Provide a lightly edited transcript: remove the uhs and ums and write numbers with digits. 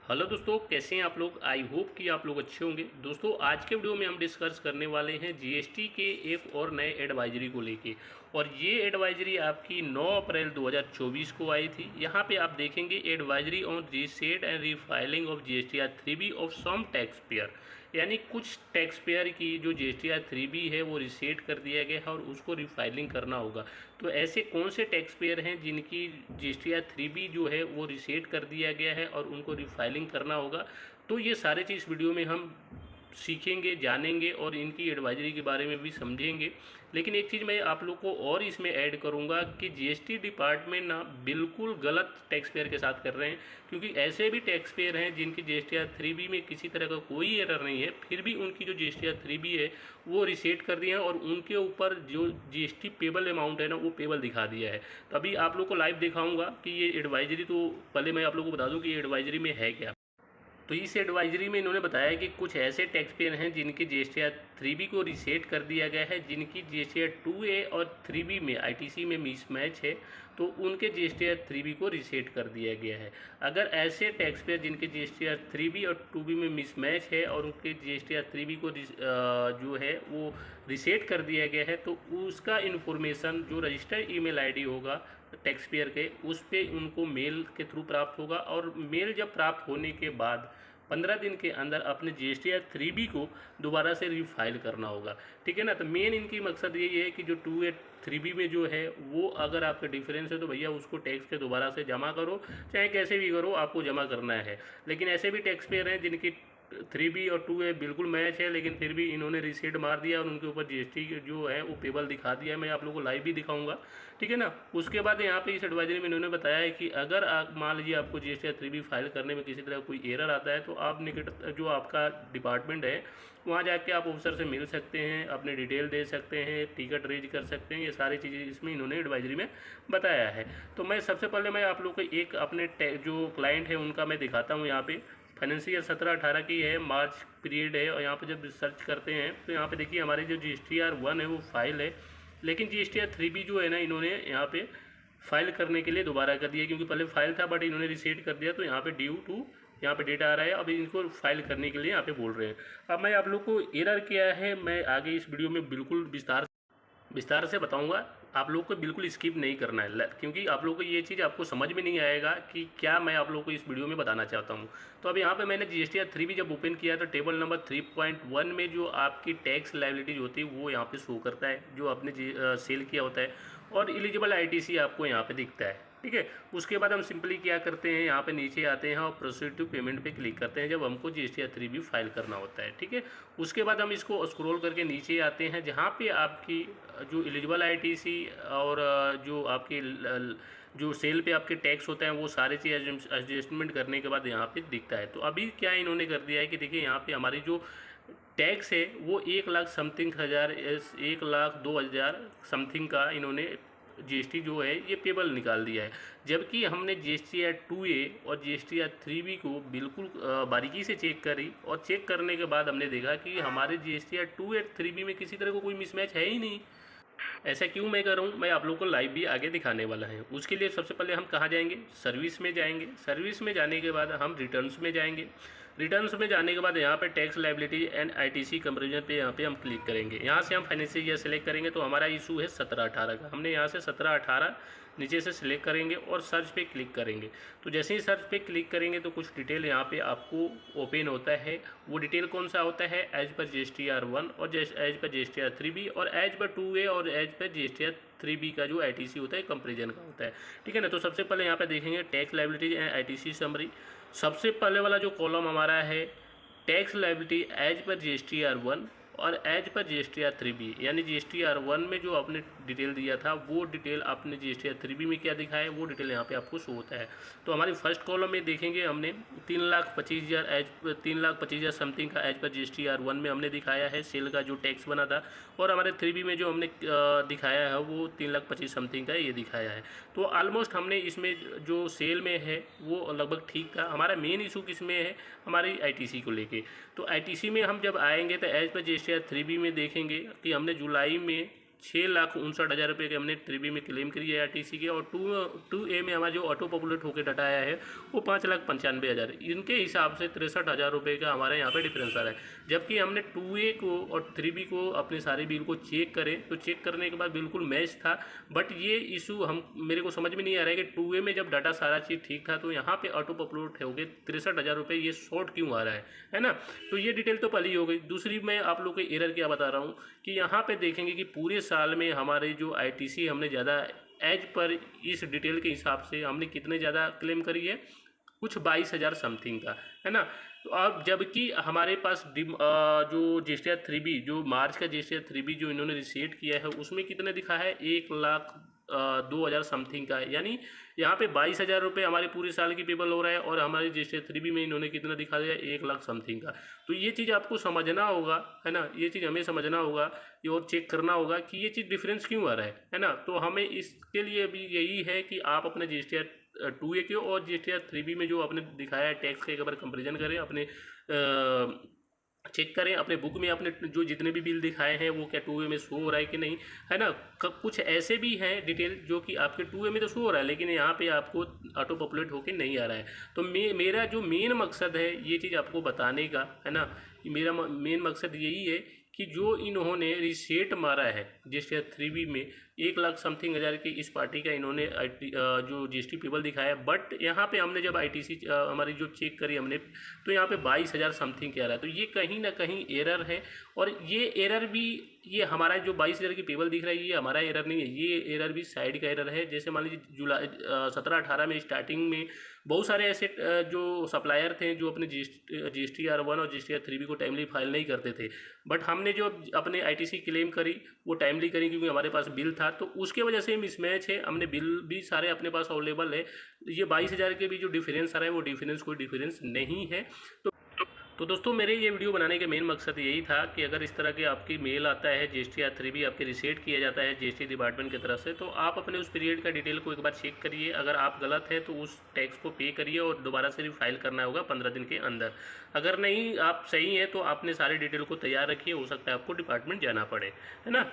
Hello दोस्तों, कैसे हैं आप लोग। आई होप कि आप लोग अच्छे होंगे। दोस्तों, आज के वीडियो में हम डिस्कस करने वाले हैं जीएसटी के एक और नए एडवाइजरी को लेके। और ये एडवाइजरी आपकी 9 अप्रैल 2024 को आई थी। यहाँ पे आप देखेंगे advisory on reset and refiling of GSTR 3B of some tax payer, यानी कुछ टैक्स पेयर की जो जीएसटीआर 3B है वो रीसेट कर दिया गया है और उसको रिफाइलिंग करना होगा। तो ऐसे कौन से टैक्स पेयर हैं जिनकी जीएसटीआर 3B जो है वो रीसेट कर दिया गया है और उनको रिफाइलिंग करना होगा। तो ये सारे चीज़ वीडियो में हम सीखेंगे, जानेंगे और इनकी एडवाइजरी के बारे में भी समझेंगे। लेकिन एक चीज़ मैं आप लोग को और इसमें ऐड करूंगा कि जीएसटी डिपार्टमेंट ना बिल्कुल गलत टैक्स पेयर के साथ कर रहे हैं, क्योंकि ऐसे भी टैक्स पेयर हैं जिनकी जीएसटीआर 3B में किसी तरह का कोई एरर नहीं है, फिर भी उनकी जो जीएसटीआर 3B है वो रिसेट कर दिया है और उनके ऊपर जो जीएसटी पेबल अमाउंट है ना वो पेबल दिखा दिया है। तो अभी आप लोग को लाइव दिखाऊंगा कि ये एडवाइजरी, तो पहले मैं आप लोग को बता दूं कि ये एडवाइजरी में है क्या। तो इस एडवाइजरी में इन्होंने बताया कि कुछ ऐसे टैक्स पेयर हैं जिनके जीएसटीआर 3B को रीसेट कर दिया गया है, जिनकी जीएसटीआर 2A और 3B में आईटीसी में मिसमैच है, तो उनके जीएसटीआर 3B को रीसेट कर दिया गया है। अगर ऐसे टैक्स पेयर जिनके जीएसटीआर 3B और 2B में मिसमैच है और उनके जीएसटीआर 3B को जो है वो रीसेट कर दिया गया है, तो उसका इन्फॉर्मेशन जो रजिस्टर्ड ईमेल आईडी होगा टैक्स पेयर के, उस पर उनको मेल के थ्रू प्राप्त होगा। और मेल जब प्राप्त होने के बाद 15 दिन के अंदर अपने जीएसटीआर 3B को दोबारा से रिफाइल करना होगा। ठीक है ना। तो मेन इनकी मकसद यही है कि जो 2A 3B में जो है वो अगर आपका डिफरेंस है तो भैया उसको टैक्स के दोबारा से जमा करो, चाहे कैसे भी करो, आपको जमा करना है। लेकिन ऐसे भी टैक्स पेयर हैं जिनकी 3B और 2A बिल्कुल मैच है, लेकिन फिर भी इन्होंने रिसीट मार दिया और उनके ऊपर जीएसटी जो है वो पेबल दिखा दिया है। मैं आप लोगों को लाइव भी दिखाऊंगा। ठीक है ना। उसके बाद यहाँ पे इस एडवाइजरी में इन्होंने बताया है कि अगर आप मान लीजिए आपको जीएसटीआर 3B फाइल करने में किसी तरह कोई एरर आता है, तो आप निकट जो आपका डिपार्टमेंट है वहाँ जाके आप ऑफिसर से मिल सकते हैं, अपने डिटेल दे सकते हैं, टिकट रेज कर सकते हैं। ये सारी चीज़ें इसमें इन्होंने एडवाइजरी में बताया है। तो मैं सबसे पहले मैं आप लोग को एक अपने जो क्लाइंट है उनका मैं दिखाता हूँ। यहाँ पे फाइनेंशियल 17-18 की है, मार्च पीरियड है। और यहाँ पे जब सर्च करते हैं तो यहाँ पे देखिए हमारी जो जीएसटीआर 1 है वो फाइल है, लेकिन जीएसटीआर 3B जो है ना इन्होंने यहाँ पे फाइल करने के लिए दोबारा कर दिया, क्योंकि पहले फाइल था बट इन्होंने रिसेट कर दिया। तो यहाँ पे ड्यू टू यहाँ पे डेटा आ रहा है, अभी इनको फाइल करने के लिए यहाँ पे बोल रहे हैं। अब मैं आप लोग को एरर क्या है मैं आगे इस वीडियो में बिल्कुल विस्तार से बताऊंगा। आप लोग को बिल्कुल स्किप नहीं करना है, क्योंकि आप लोग को ये चीज़ आपको समझ में नहीं आएगा कि क्या मैं आप लोग को इस वीडियो में बताना चाहता हूँ। तो अब यहाँ पे मैंने जीएसटीआर 3B जब ओपन किया तो टेबल नंबर 3.1 में जो आपकी टैक्स लायबिलिटीज होती है वो यहाँ पे शो करता है, जो आपने सेल किया होता है, और एलिजिबल आईटीसी आपको यहाँ पे दिखता है। ठीक है। उसके बाद हम सिंपली क्या करते हैं, यहाँ पे नीचे आते हैं और प्रोसीड टू पेमेंट पे क्लिक करते हैं जब हमको जीएसटीआर 3B फाइल करना होता है। ठीक है। उसके बाद हम इसको स्क्रॉल करके नीचे आते हैं, जहाँ पे आपकी जो एलिजिबल आईटीसी और जो आपकी जो सेल पे आपके टैक्स होता है वो सारे चीज़ एडजस्टमेंट करने के बाद यहाँ पे दिखता है। तो अभी क्या इन्होंने कर दिया है कि देखिए यहाँ पे हमारी जो टैक्स है वो 1,00,000 समथिंग हज़ार 1,02,000 समथिंग का इन्होंने जीएसटी जो है ये पेबल निकाल दिया है। जबकि हमने जीएसटीआर 2A और जीएसटीआर 3B को बिल्कुल बारीकी से चेक करी, और चेक करने के बाद हमने देखा कि हमारे जीएसटीआर 2A 3B में किसी तरह का कोई मिसमैच है ही नहीं। ऐसा क्यों मैं कर रहा हूँ, मैं आप लोग को लाइव भी आगे दिखाने वाला है। उसके लिए सबसे पहले हम कहाँ जाएंगे, सर्विस में जाएंगे। सर्विस में जाने के बाद हम रिटर्न्स में जाएंगे। रिटर्न्स में जाने के बाद यहाँ पे tax liability and ITC comparison पे यहाँ पे हम क्लिक करेंगे। यहाँ से हम फाइनेंशियल ईयर सेलेक्ट करेंगे, तो हमारा इशू है 17-18 का। हमने यहाँ से 17-18 नीचे से सिलेक्ट करेंगे और सर्च पे क्लिक करेंगे। तो जैसे ही सर्च पे क्लिक करेंगे तो कुछ डिटेल यहाँ पे आपको ओपन होता है। वो डिटेल कौन सा होता है, एज पर जीएसटीआर 1 और एज पर जीएसटीआर 3B और एज पर 2A और एज पर जीएसटीआर 3B का जो आईटीसी होता है कंपेरिजन का होता है। ठीक है ना। तो सबसे पहले यहाँ पे देखेंगे tax liabilities and ITC summary. सबसे पहले वाला जो कॉलम हमारा है tax liability as per GSTR 1 और एज पर जीएसटीआर 3B, यानी जीएसटीआर 1 में जो आपने डिटेल दिया था वो डिटेल आपने जीएसटीआर 3B में क्या दिखाया है वो डिटेल यहाँ पे आपको शो होता है। तो हमारी फर्स्ट कॉलम में देखेंगे हमने 3,25,000 एज 3,25,000 समथिंग का एज पर जीएसटीआर 1 में हमने दिखाया है सेल का जो टैक्स बना था, और हमारे 3B में जो हमने दिखाया है वो 3,25,000 समथिंग का ये दिखाया है। तो ऑलमोस्ट हमने इसमें जो सेल में है वो लगभग ठीक था। हमारा मेन इशू किस में है, हमारी आईटीसी को लेके। तो आईटीसी में हम जब आएंगे तो एज पर जीएसटीआर 3B में देखेंगे कि हमने जुलाई में 6,59,000 रुपये के हमने 3B में क्लेम करी है RTC के, और 2A में हमारा जो ऑटो पॉपुलेट होकर डाटा आया है वो 5,95,000। इनके हिसाब से 63,000 रुपये का हमारे यहाँ पे डिफरेंस आ रहा है। जबकि हमने 2A को और 3B को अपने सारे बिल को चेक करें तो चेक करने के बाद बिल्कुल मैच था, बट ये इशू मेरे को समझ में नहीं आ रहा है कि 2A में जब डाटा सारा चीज़ ठीक था तो यहाँ पे ऑटो पॉपुलेट हो गए 63,000 रुपये, ये शॉर्ट क्यों आ रहा है ना। तो ये डिटेल तो पहले ही हो गई। दूसरी मैं आप लोग को एरर क्या बता रहा हूँ कि यहाँ पे देखेंगे कि पूरे साल में हमारे जो ITC हमने ज़्यादा एज पर इस डिटेल के हिसाब से हमने कितने ज़्यादा क्लेम करी है, कुछ 22,000 समथिंग का, है ना। तो अब जबकि हमारे पास जो GSTR 3B, जो मार्च का GSTR 3B जो इन्होंने रिसेट किया है उसमें कितने दिखा है, 1,02,000 समथिंग का है। यानी यहाँ पे 22,000 रुपये हमारे पूरे साल की पेबल हो रहा है, और हमारे GSTR 3B में इन्होंने कितना दिखा दिया, 1,00,000 समथिंग का। तो ये चीज़ आपको समझना होगा, है ना, ये चीज़ हमें समझना होगा और चेक करना होगा कि ये चीज़ डिफरेंस क्यों आ रहा है ना। तो हमें इसके लिए भी यही है कि आप अपने GSTR 2A के और GSTR 3B में जो आपने दिखाया है टैक्स के एक बार कंपेरिजन करें, अपने चेक करें अपने बुक में अपने जो जितने भी बिल दिखाए हैं वो क्या 2A में शो हो रहा है कि नहीं, है ना। कुछ ऐसे भी हैं डिटेल जो कि आपके 2A में तो शो हो रहा है लेकिन यहाँ पे आपको ऑटो पॉपुलेट होके नहीं आ रहा है। तो मेरा जो मेन मकसद है ये चीज़ आपको बताने का, है ना, मेरा मेन मकसद यही है कि जो इन्होंने रिसेट मारा है GSTR 3B में 1,00,000 समथिंग हज़ार की इस पार्टी का इन्होंने जो GST पेबल दिखाया है, बट यहाँ पे हमने जब ITC हमारी जो चेक करी हमने तो यहाँ पे 22,000 समथिंग क्या रहा है। तो ये कहीं ना कहीं एरर है, और ये एरर भी, ये हमारा जो 22,000 की पेबल दिख रहा है ये हमारा एरर नहीं है, ये एरर भी साइड का एरर है। जैसे मान लीजिए जुलाई 17-18 में स्टार्टिंग में बहुत सारे ऐसे जो सप्लायर थे जो अपने GSTR 1 और GSTR 3B को टाइमली फाइल नहीं करते थे, बट हमने जो अपने ITC क्लेम करी वो टाइमली करी क्योंकि हमारे पास बिल था, तो उसके वजह से मिसमैच है। हमने बिल भी सारे अपने पास अवेलेबल है। ये 22,000 के भी जो डिफरेंस आ रहा है वो डिफरेंस कोई डिफरेंस नहीं है। तो दोस्तों मेरे ये वीडियो बनाने का मेन मकसद यही था कि अगर इस तरह के आपकी मेल आता है GSTR 3B आपके रिसेट किया जाता है GST डिपार्टमेंट की तरफ से, तो आप अपने उस पीरियड का डिटेल को एक बार चेक करिए। अगर आप गलत है तो उस टैक्स को पे करिए और दोबारा से रिफाइल करना होगा 15 दिन के अंदर। अगर नहीं आप सही हैं तो आपने सारे डिटेल को तैयार रखिए, हो सकता है आपको डिपार्टमेंट जाना पड़े, है ना।